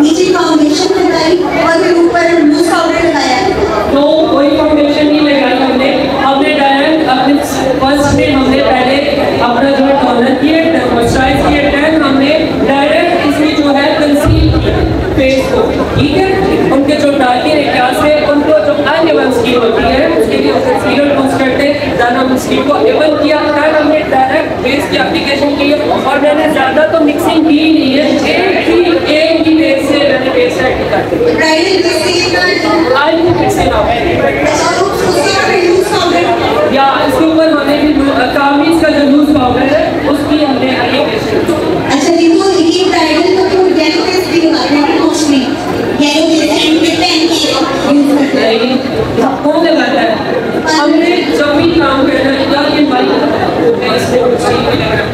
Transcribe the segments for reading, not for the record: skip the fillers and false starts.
नीचे फाउंडेशन लगाई और फिर ऊपर लूज पाउडर लगाया। तो कोई फाउंडेशन नहीं लगाई हमने डायरेक्ट अपने फर्स्ट में हमने पहले अपना जो टोनर किया, मॉइस्चराइज किया, देन हमने डायरेक्ट इसमें जो है कंसील फेस को, ठीक है, उनके जो डार्क एरियाज है उनको जो अनइवन स्किन होती है उसके लिए कंसीलर यूज करते हैं। देन हम स्किन को इवन किया, देन हमने डायरेक्ट फेस की एप्लीकेशन की और मैंने ज्यादा तो मिक्सिंग की नहीं है, एक ही फेस से मैंने फेस सेट कर दिया। या इसके ऊपर हमने भी कामीज का जो लूज पाउडर है उसकी हमने एप्लीकेशन। अच्छा देखो ये ब्राइडल तो येलो फेस भी लगाते हैं मोस्टली, येलो फेस एंड पे पेन की यूज करते हैं। कौन लगाता है? हमने जब भी काम करना है ये बाइक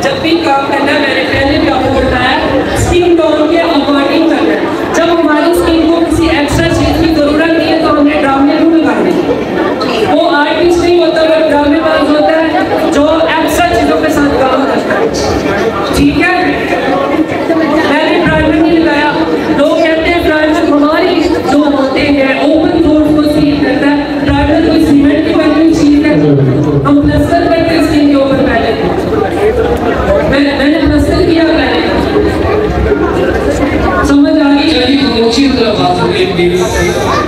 जब भी काम करना है, मैंने पहले भी आपको बताया स्किन टोन के अकॉर्डिंग करना है। जब हमारी स्किन को किसी एक्स्ट्रा चीज की जरूरत नहीं है तो हमने ड्रामे क्यों लगाने, वो आर्टिस्ट नहीं होता, वो ड्रामेबाज होता है जो एक्स्ट्रा चीजों के साथ काम करता है, ठीक है। मैंने प्राइमर नहीं लगाया, लोग कहते हैं प्राइमर हमारी जो होते हैं ओपन सोर्स को सील करता है, प्राइमर कोई सीमेंट की बनी हुई चीज है, हम प्लास्टर करते हैं स्किन के ऊपर। पहले मैंने प्लास्टर किया, पहले समझ आ गई।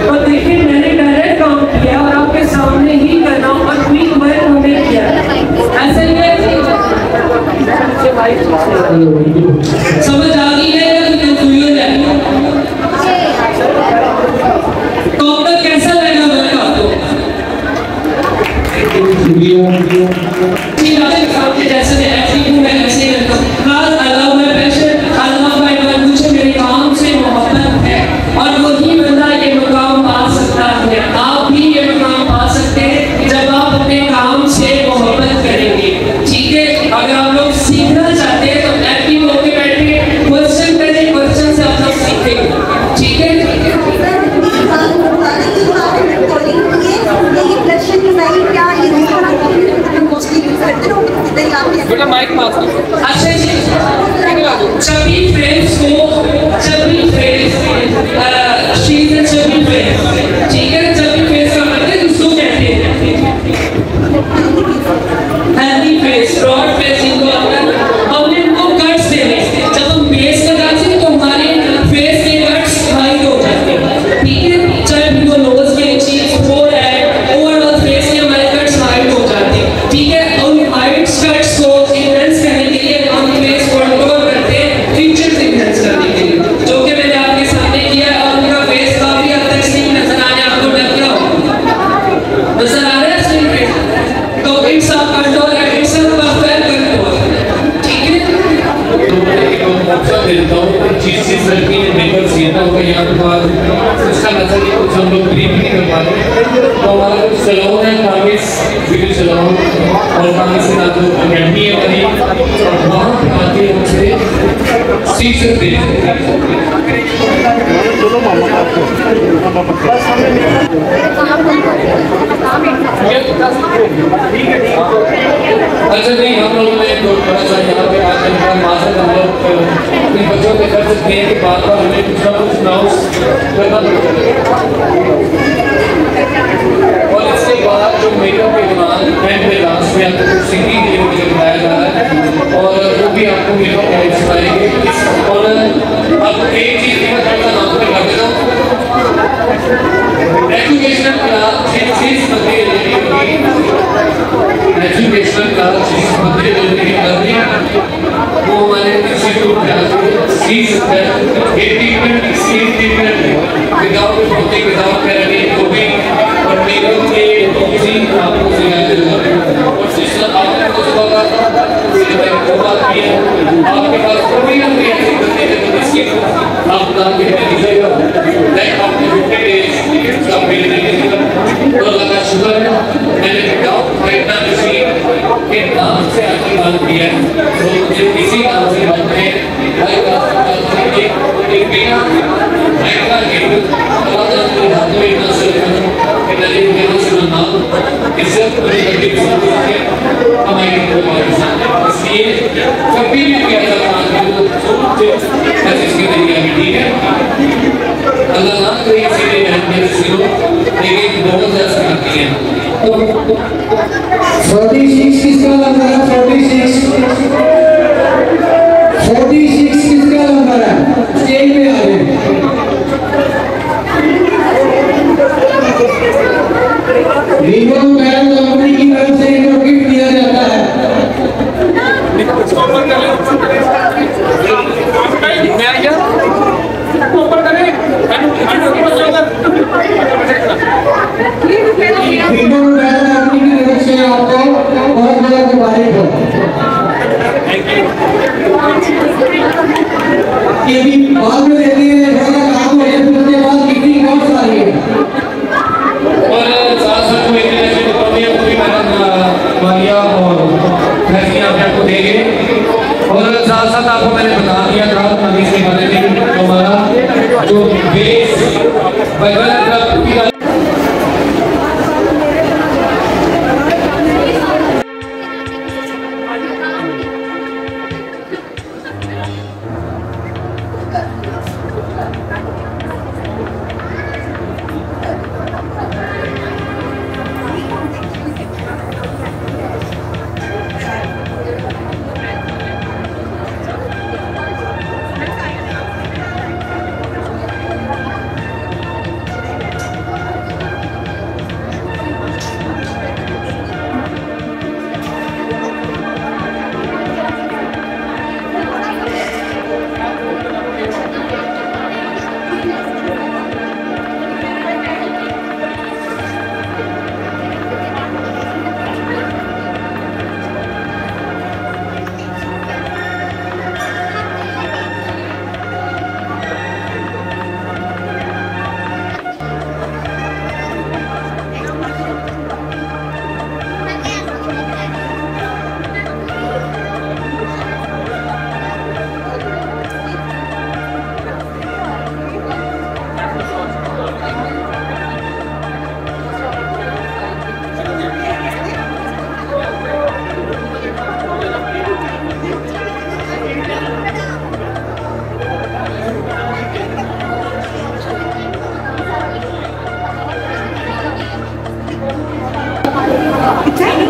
और देखिए मैंने डायरेक्ट काम किया और आपके सामने ही करना और क्विक वर्क हमने किया, ऐसे नहीं है। समझ आ गई है या कंफ्यूजन है? तो अब तक कैसा लगा वर्क आपको? जैसे मैं एक्टिंग हूँ मैं ऐसे करता हूँ। I love my passion, I love my work, मुझे मेरे काम से मोहब्बत है और वही बंदा ये मुकाम पा सकता है। आप भी ये मुकाम पा सकते हैं जब आप अपने काम से मोहब्बत करेंगे, ठीक है। अगर आप लोग सीखना चाहते हैं तो एक्टिव होकर बैठिए, क्वेश्चन करें, क्वेश्चन से आप लोग सीखेंगे, ठीक है। बेटा माइक पास। अच्छा जी, चबी फ्रेंड्स को chubby friends she is a chubby friend, ठीक है। चबी फेस का मतलब किसको कहते हैं? हेल्दी फेस, ब्रॉड फेस इनको हमने इनको कट्स देने। जब हम बेस लगाते हैं तो हमारे फेस के कट्स हाइड हो जाते हैं, ठीक है। चाहे वो नोज के नीचे फोरहेड ओवरऑल फेस के हमारे कट्स हाइड हो जाते हैं, ठीक है। उन हाइड कट्स को इनहेंस करने के लिए हम फेस कंट्रोल करते हैं, फीचर्स इनहेंस करने के लिए, जो कि मैंने आपके सामने किया है। और उनका फेस काफी हद तक स्लिम नजर आ रहा है, आपको डर क्या हो नजर आ रहा है स्लिम फेस? तो it's a control and it's a perfect control, ठीक है। तो मौका देता हूँ जिस चीज लड़की ने देखकर सीखना होगा यहाँ के बाद उसका नजर कुछ हम लोग ब्रीफ नहीं कर पाते। तो हमारा जो सैलून है कामिस ब्यूटी सैलून और कामिस के नाम अकेडमी है हमारी, और वहाँ पे आके हमसे सीख सकते हैं। अच्छा नहीं, हम लोगों ने थोड़ा सा यहाँ पे आज मास्टर हम लोग अपने बच्चों के कर सकते हैं कि बार बार हमें कुछ ना कुछ अनाउंस करना पड़ता है। और इसके बाद जो मेकअप के दौरान एंड में लास्ट में आपको कुछ सिंगिंग के लिए मुझे बताया जा रहा है और वो भी आपको मेकअप सिखाएंगे। और आपको एक चीज़ की मैं थोड़ा नाम पे कर देता हूँ, एजुकेशनल क्लास जिस बंदे एजुकेशनल क्लास जिस बंदे करनी वो हमारे इंस्टीट्यूट में सीख सकता है। ये treatment skin treatment without protein without paraben को भी और मेकअप के चीज आपको सिखाते हैं। और सिस्टर आपने तो सुबह का वो बात की है, आपके पास कोई ना कोई ऐसी बंदे है जिसकी आप नाम के दीजिएगा लाइक आपने 50 डेज का बिल नहीं तो लगा शुगर है। मैंने विदाउट फाइटर किसी के नाम से आपकी बात की है तो मुझे किसी नाम से बात में एक बिना फाइटर के अलग अलग हाथों में इतना पहले इंटरनेशनल नाम इज्जत कभी हमारे पाकिस्तान में, इसलिए कभी भी कोई ऐसा काम करे तो इसकी तैयारी ठीक है। अल्लाह ना करे इसीलिए अहमियत सिलो, लेकिन बहुत ज़्यादा करती हैं। 46 किसका नंबर है? 46 किसका नंबर है? स्टेज पे आ गए। वीवो मोबाइल कंपनी की तरफ से इनको गिफ्ट दिया जाता है। वीवो मोबाइल कंपनी की तरफ से आपको बहुत बहुत मुबारक हो। ये भी बाद में देती है, थोड़ा काम हो जाए, उसके बाद कितनी बहुत सारी है। और साथ में इंटरनेशनल कंपनियों को भी मैडम मारिया और फैसले आपको देंगे। और साथ साथ आपको मैंने बता दिया था अभी से बारे में, हमारा जो बेस बैगन क्लब की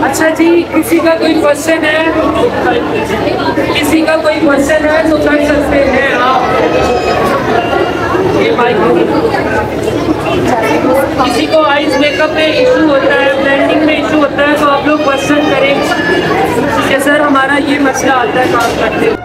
अच्छा जी, किसी का कोई क्वेश्चन है? किसी का कोई क्वेश्चन है तो कर सकते हैं आप। ये माइक किसी को आइज मेकअप में इशू होता है, ब्लेंडिंग में इशू होता है तो आप लोग क्वेश्चन करें कि सर हमारा ये मसला आता है काम करते हुए।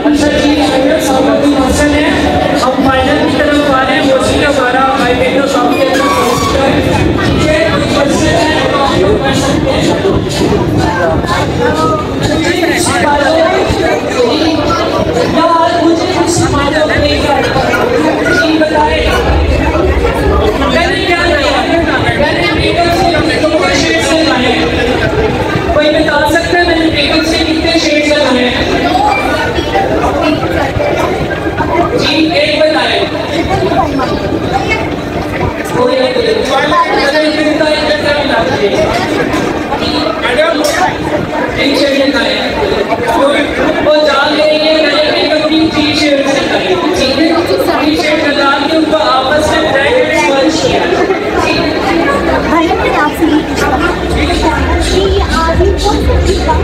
अच्छा जी, हम फाइनल की तरफ आ रहे हैं। मोस्टली हमारा आईवेटो काफी अच्छा कोई बता सकता है मैंने मेकअप से कितने शेड्स लगाए हैं? जी एक बताए। एक शेड लगाए वो जान रही है मैंने मेकअप की 3 शेड्स लगाए। ठीक है, 3 शेड लगा के उनको आपस में ब्राइट स्पंज किया। भाई मैंने आपसे ये पूछा कि आदमी कौन सा चीज का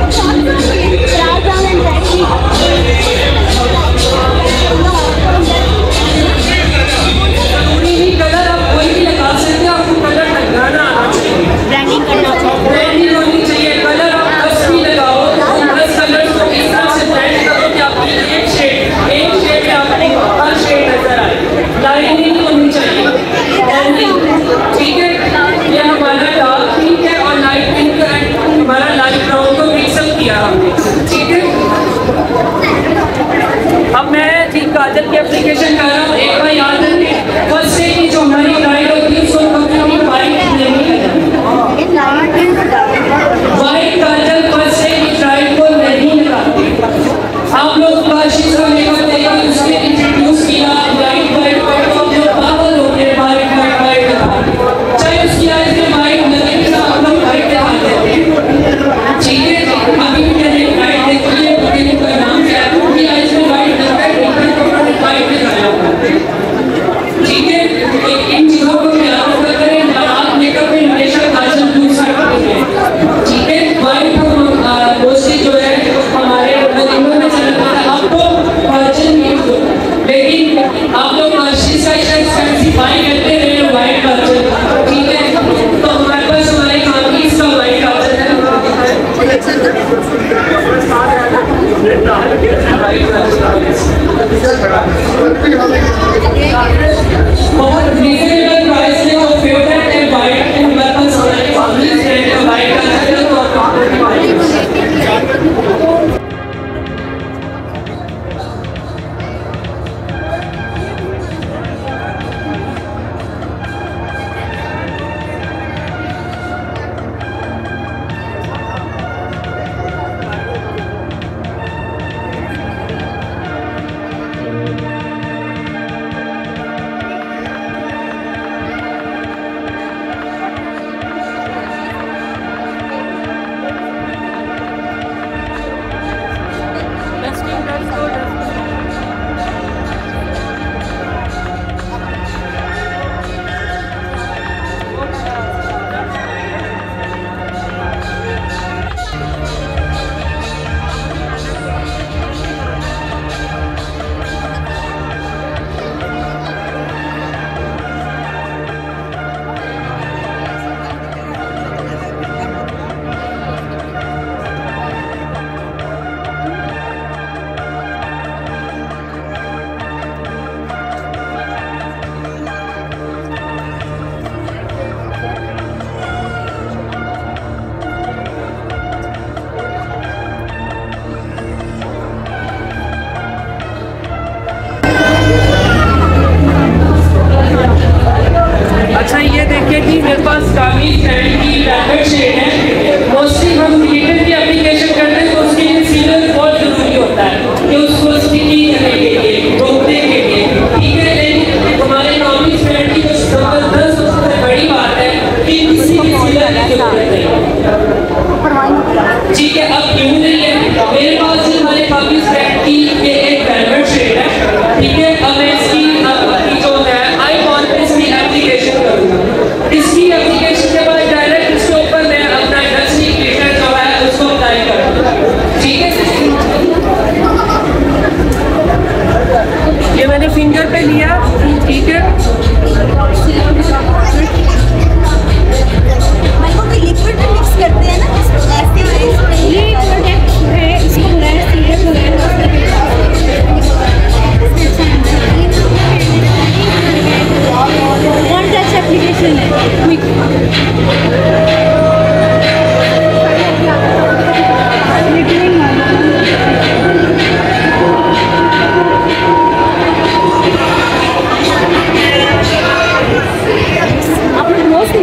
कलर आप कोई भी लगा सकते हो, आपको कलर लगाना आना चाहिए, ब्रांडिंग करना चाहिए, ब्रांडिंग होनी चाहिए। कलर आप 10 भी लगाओ, 10 कलर को इस तरह से ब्रांड करो कि जरूरत नहीं है। ठीक है, अब क्यों नहीं है? मेरे पास हमारे काफी ब्रांड की ये एक वेलवेट शेड है। ठीक है, अब मैं इसकी जो है आईकॉन पे इसकी एप्लीकेशन करूंगा। इसकी एप्लीकेशन के बाद डायरेक्ट इसके ऊपर मैं अपना इंडस्ट्री ग्लिटर जो है उसको अप्लाई करूंगा। ठीक है, ये मैंने फिंगर पे लिया। ठीक है, लिक्विड में मिक्स करते हैं ना, ऐसे ये प्रोडक्ट है, इसको बुलाया सीरप वन टच एप्लीकेशन है, क्विक अपने दोस्त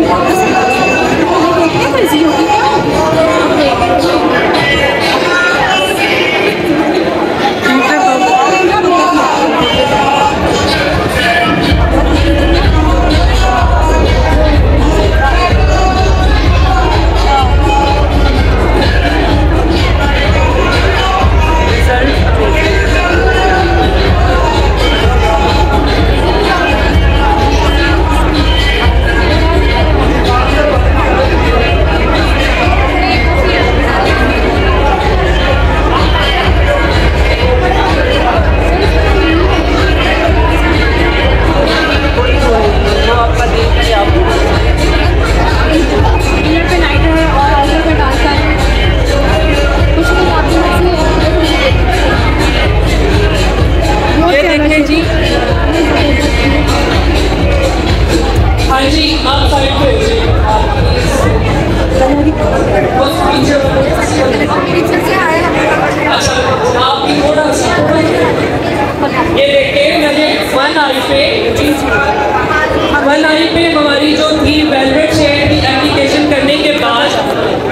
हमारी जो थी वेलवेट शेड की एप्लीकेशन करने के बाद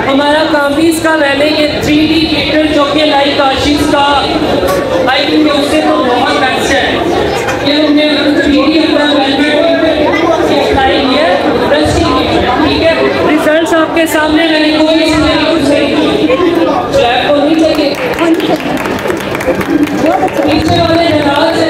हमारा काफीज का मैंने ये 3D ग्लिटर जो कि लाइक आशीष का आई थिंक उससे तो बहुत बेस्ट है। ये हमने 3D अपना वेलवेट अप्लाई किया है। ठीक है, रिजल्ट्स आपके सामने। मैंने कोई कुछ फ्लैप को नहीं चाहिए, पीछे वाले नाराज है।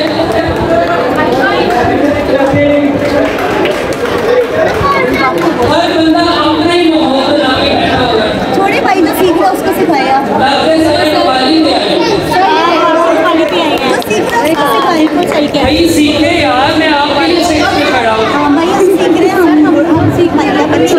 हर बंदा अपना ही माहौल बना के बैठा हुआ है। छोटे भाई जो सीख रहा उसको सिखाया, भाई सीखे यार, मैं आपके लिए सीख के खड़ा हूँ। हाँ भाई हम सीख रहे हैं, हम सीख पाएंगे बच्चे।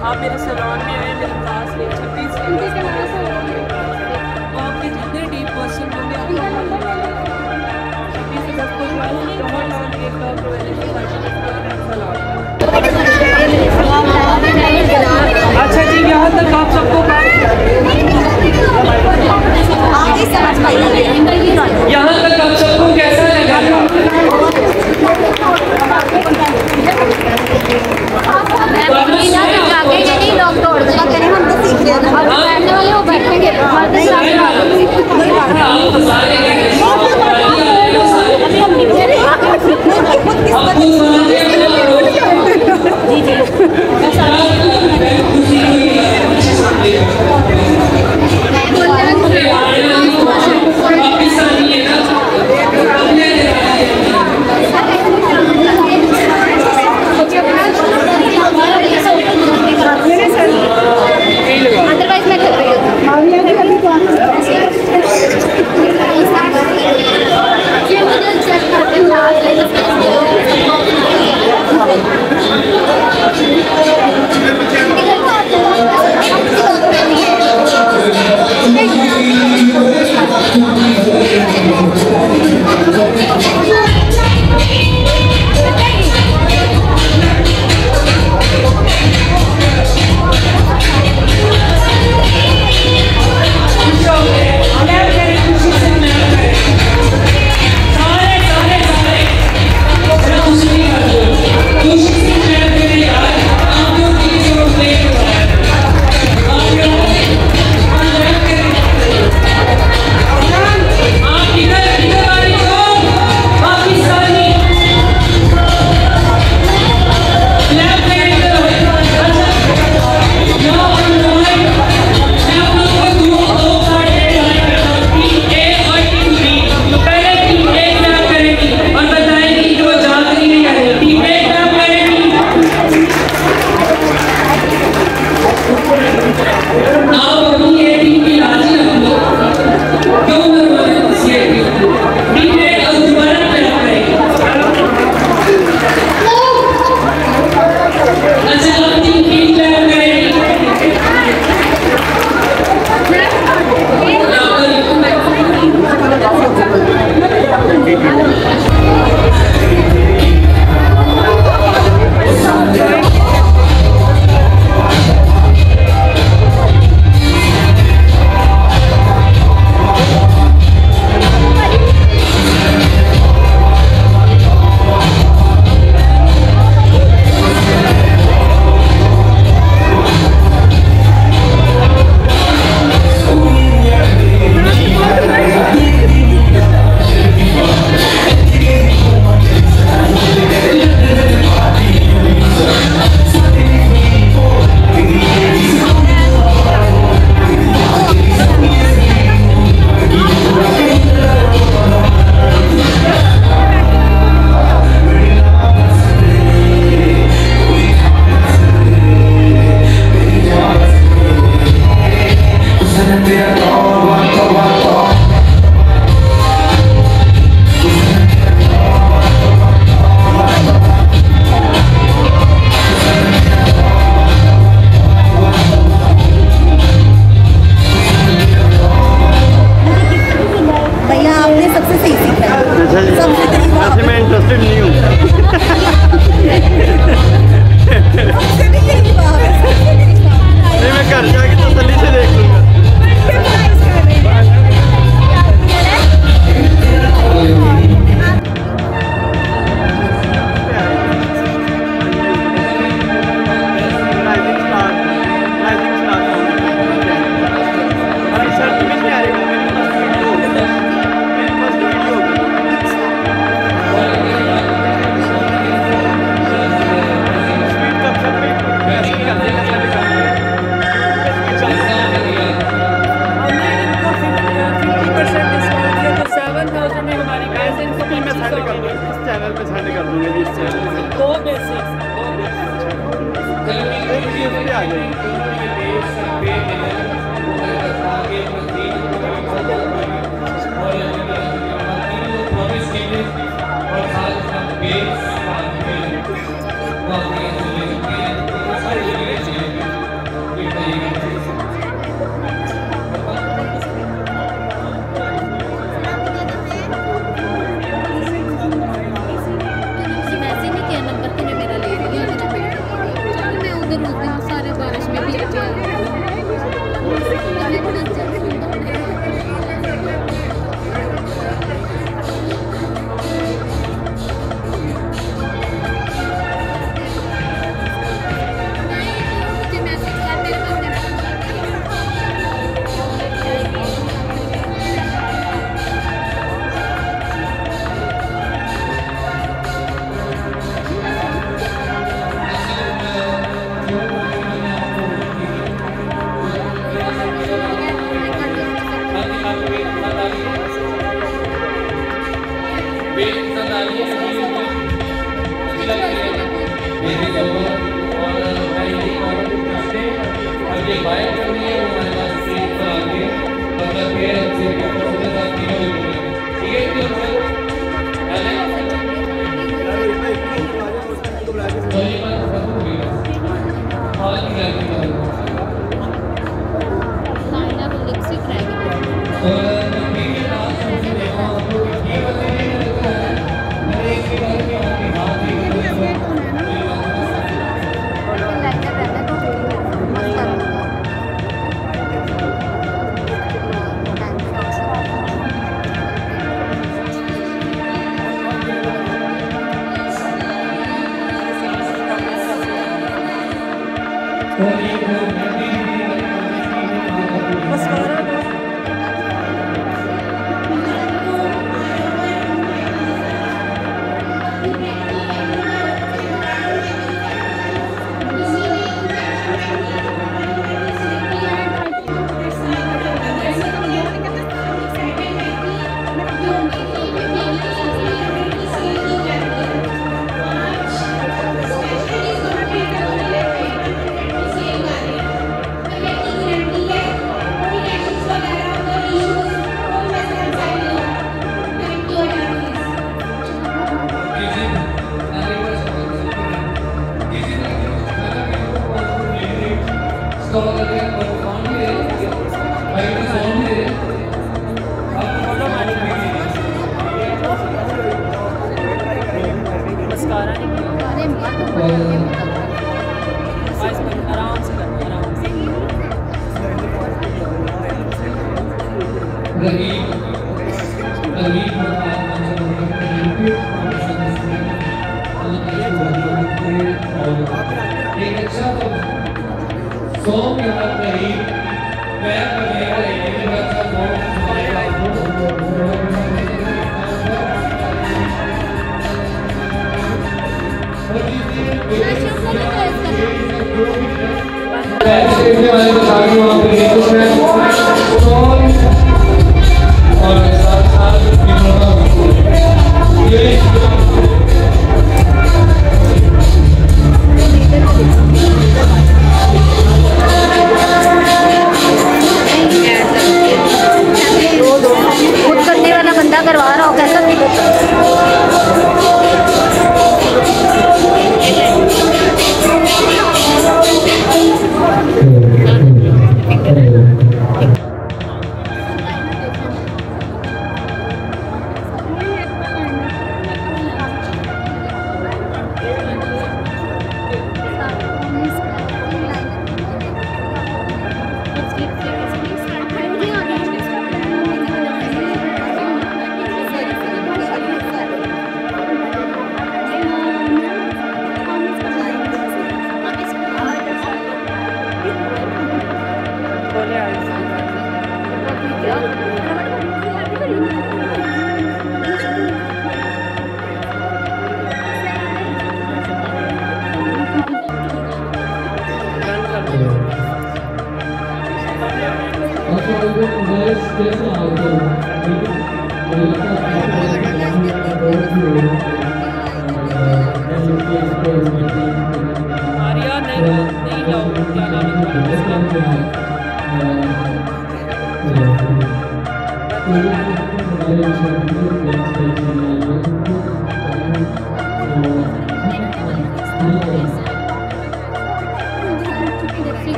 आप मेरे सैलून में आए, मेरे पास ले 26 आपके जितने डीप क्वेश्चन होंगे अच्छा जी, यहाँ तक आप सबको यहाँ तक आप सबको कैसा लगा? लॉक तोड़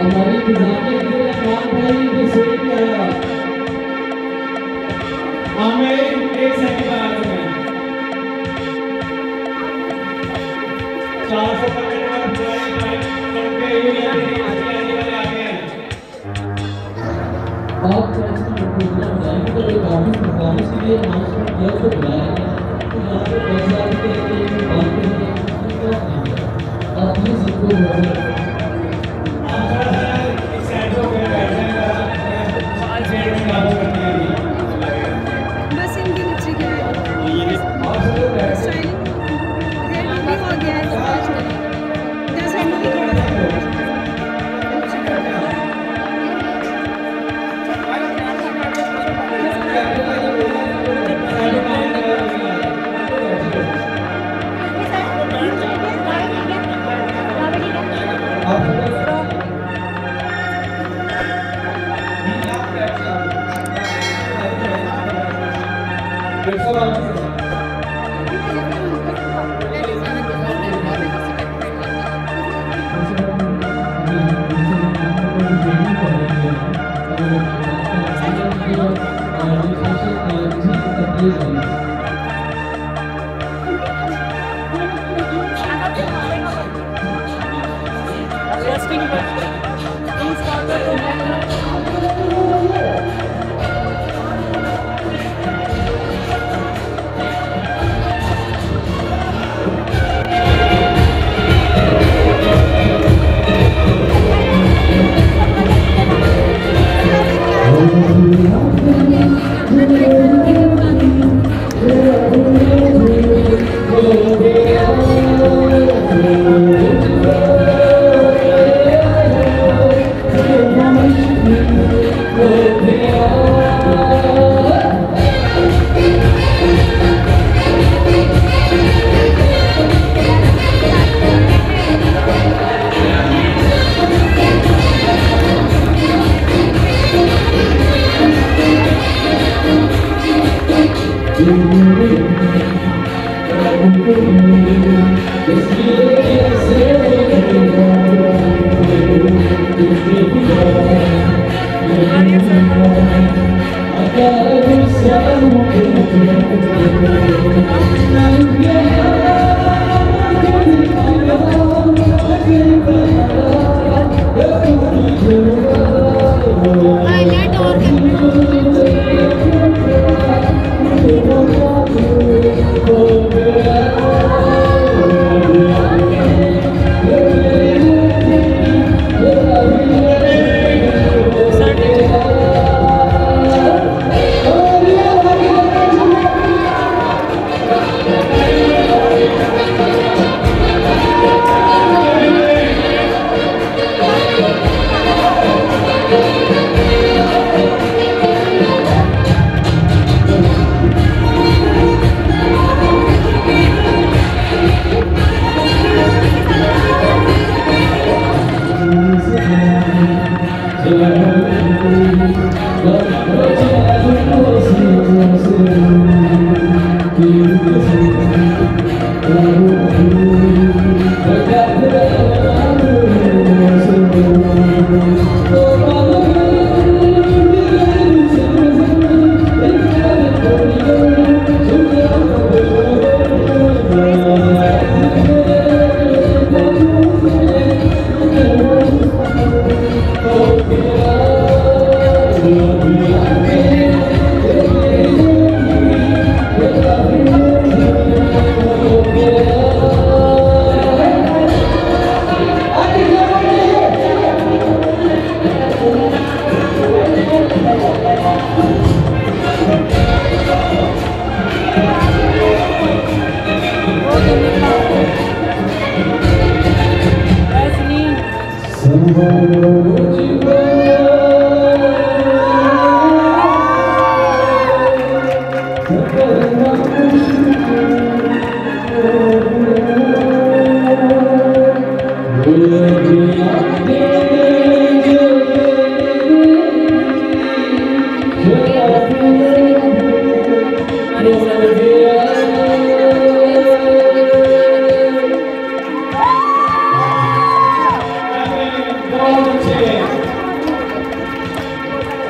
हमारी गुजारिश है बस इनकी लिपस्टिक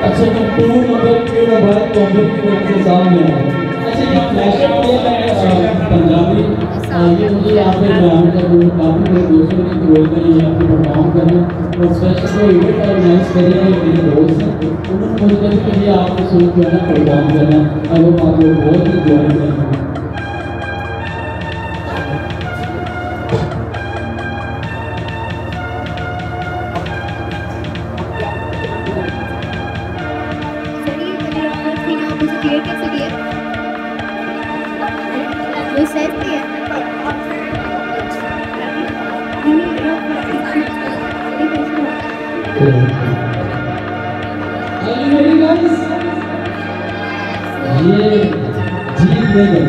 अच्छा मैं टू नंबर के भारत कॉम्पिटिशन के सामने अच्छा ये फ्लैश पंजाबी ये मुझे यहाँ पे ग्राउंड का काफ़ी मेरे दोस्तों ने रोल करी यहाँ पे परफॉर्म करना और स्पेशल को इवेंट ऑर्गेनाइज करी है मेरे दोस्त हैं उन्होंने मुझे कहा कि ये आपको शुरू करना परफॉर्म करना और वो आप लोग बहुत ही ज्वाइन करेंगे। ये जीत गए।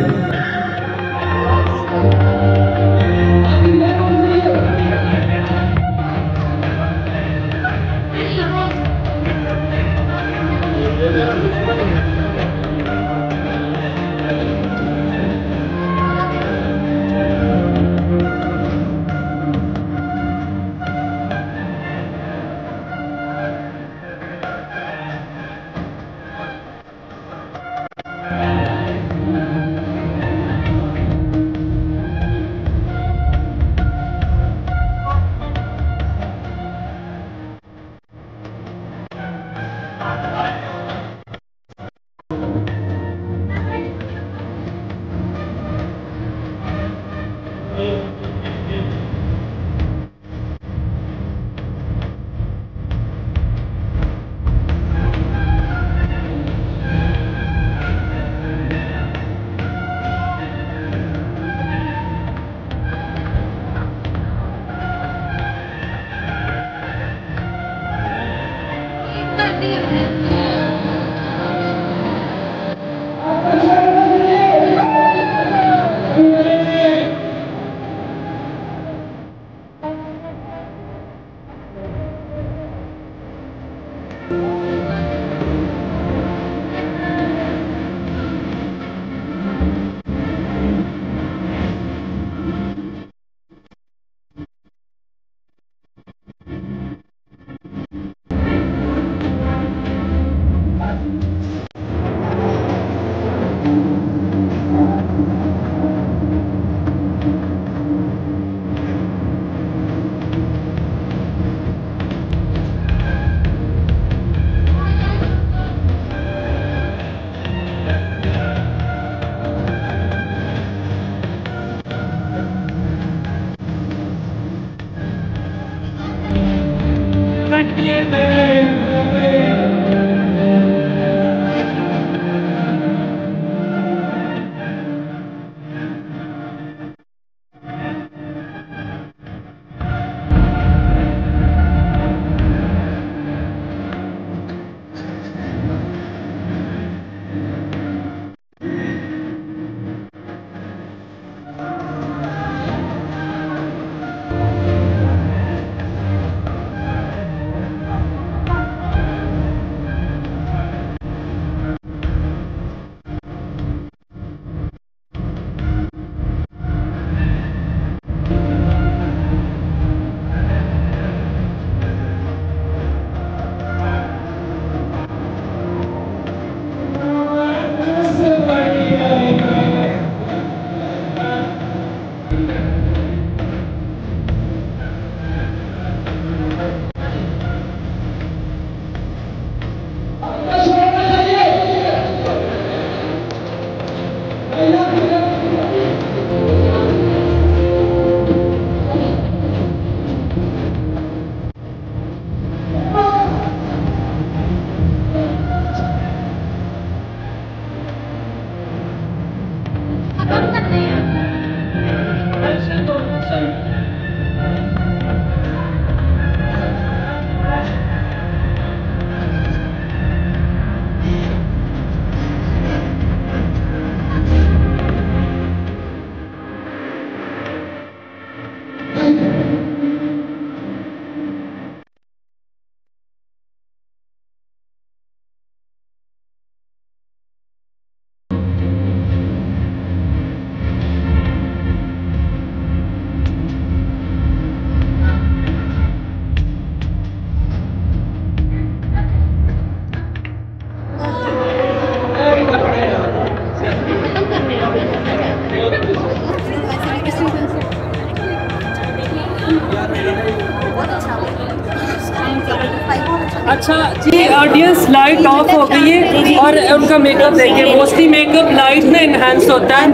अच्छा जी ऑडियंस, लाइट ऑफ हो गई है और उनका मेकअप देखिए, मोस्टली मेकअप लाइट में इन्हांस होता है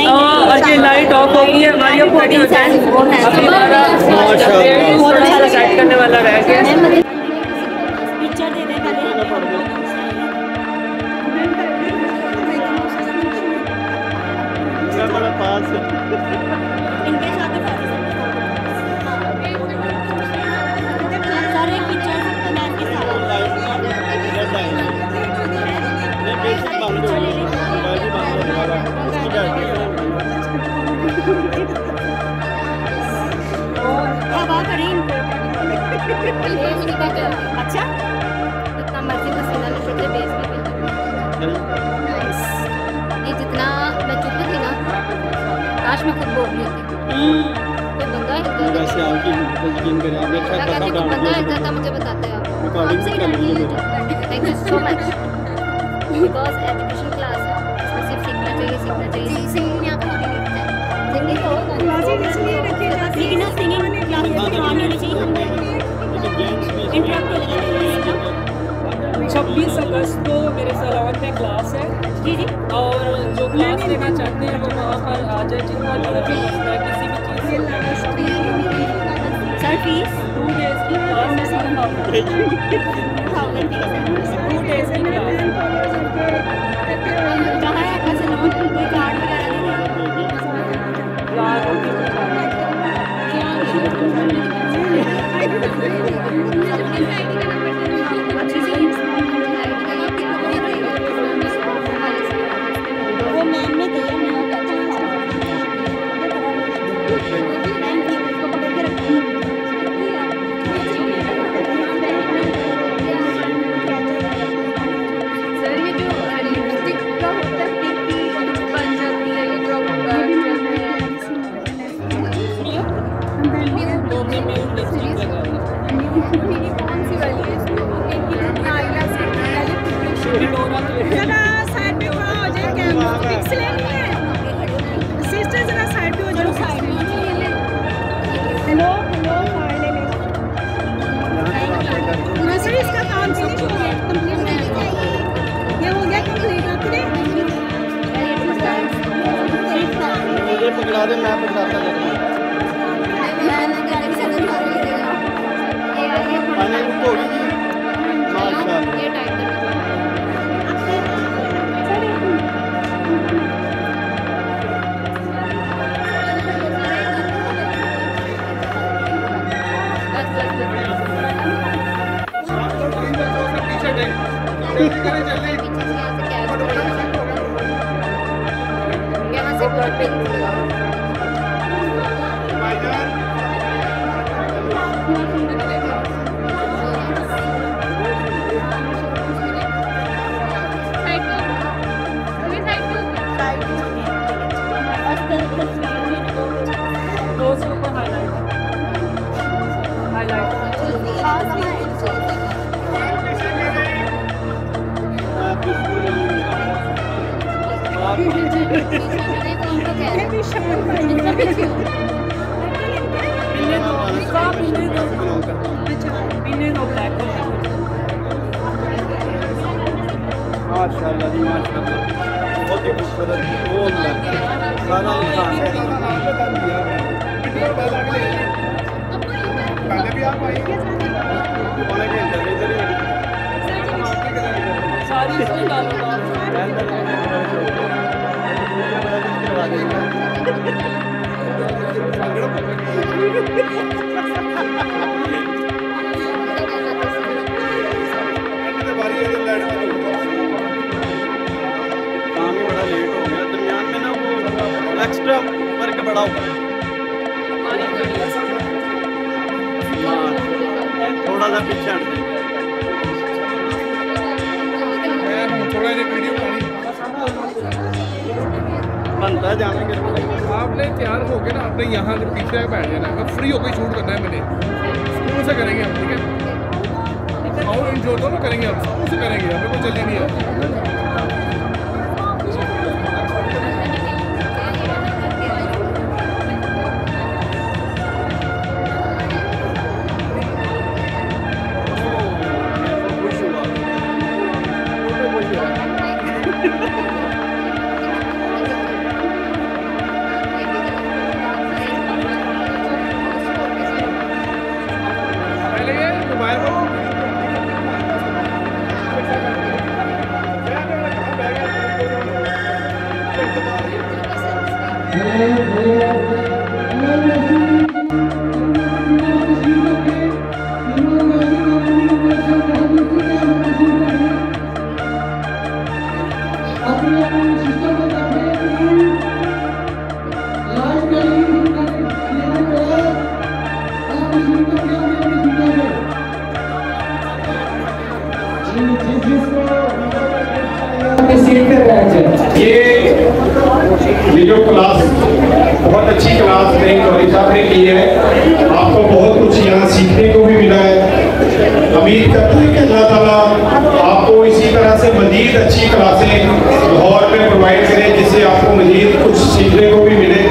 और ये लाइट ऑफ हो गई है। हमारी अब खड़ी हो जाए, अभी हमारा थोड़ा सा सेट करने वाला रह गया। अच्छा जितना मर्जी पसीना निकले बेस में ये जितना मैं चुप थी ना, काश मैं खुद बोल रही होती। कोई बंदा इधर था मुझे बताते हैं thank you so much. Because education class है, इसमें सिर्फ सीखना चाहिए सिंगिंग यहाँ पर सिंगिंग तो लेकिन ना सिंगिंग क्लास में ध्यान होनी चाहिए हमें। 26 अगस्त को मेरे सैलून में क्लास है जी जी, और जो क्लास लेना चाहते हैं वो वहाँ पर आ जाए, जितना भी मसला है किसी भी चीज़ सर फीस 2 डेज की क्लास है, 2 डेज की क्लास जहाँ है आपका सैलून कोई कार्ड वगैरह वो मैम ने दिया सर ये जो लिपस्टिक का होता है बन जाती है, ये जो मेरी कौन सी वाली है जरा साइड पे खड़ा हो जाए, कैमरा को पिक्स लेनी है। सिस्टर जरा साइड पे हो जाओ, साइड में हेलो हेलो फाइल ले ले पूरा सर इसका काम फिनिश हो गया, कंप्लीट हो गया, ये हो गया कंप्लीट आपने। मुझे पकड़ा दे, मैं पकड़ाता जाता हूं। पानी हो गई माशाल्लाह। ये टाइप यहाँ से बहुत माशाल्लाह जी माशाल्लाह, बहुत ही खूबसूरत सारा इंसान है। पहले भी आप आइए सारी इसमें डालो। काम ही बड़ा लेट हो गया, दरमियान में ना वो एक्स्ट्रा वर्क बड़ा हुआ, थोड़ा सा पीछे हट जाए। थोड़ा वीडियो बनता है जाने के आपने तैयार हो गए ना, आपने यहाँ से पीछे बैठ जाना है, फ्री होकर शूट करना है मैंने, स्कूल से करेंगे हम, ठीक है? और जो दोनों करेंगे हम, स्कूल से करेंगे, हमें कोई जल्दी नहीं है। पहले ये मोबाइल को ये जो क्लास बहुत अच्छी क्लास नहीं कॉलेज साहब ने की है, आपको बहुत कुछ यहाँ सीखने को भी मिला है। उम्मीद करते हैं कि अल्लाह ताला आपको इसी तरह से मजीद अच्छी क्लासें लाहौर में प्रोवाइड करें, जिससे आपको मजीद कुछ सीखने को भी मिले।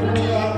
Thank you.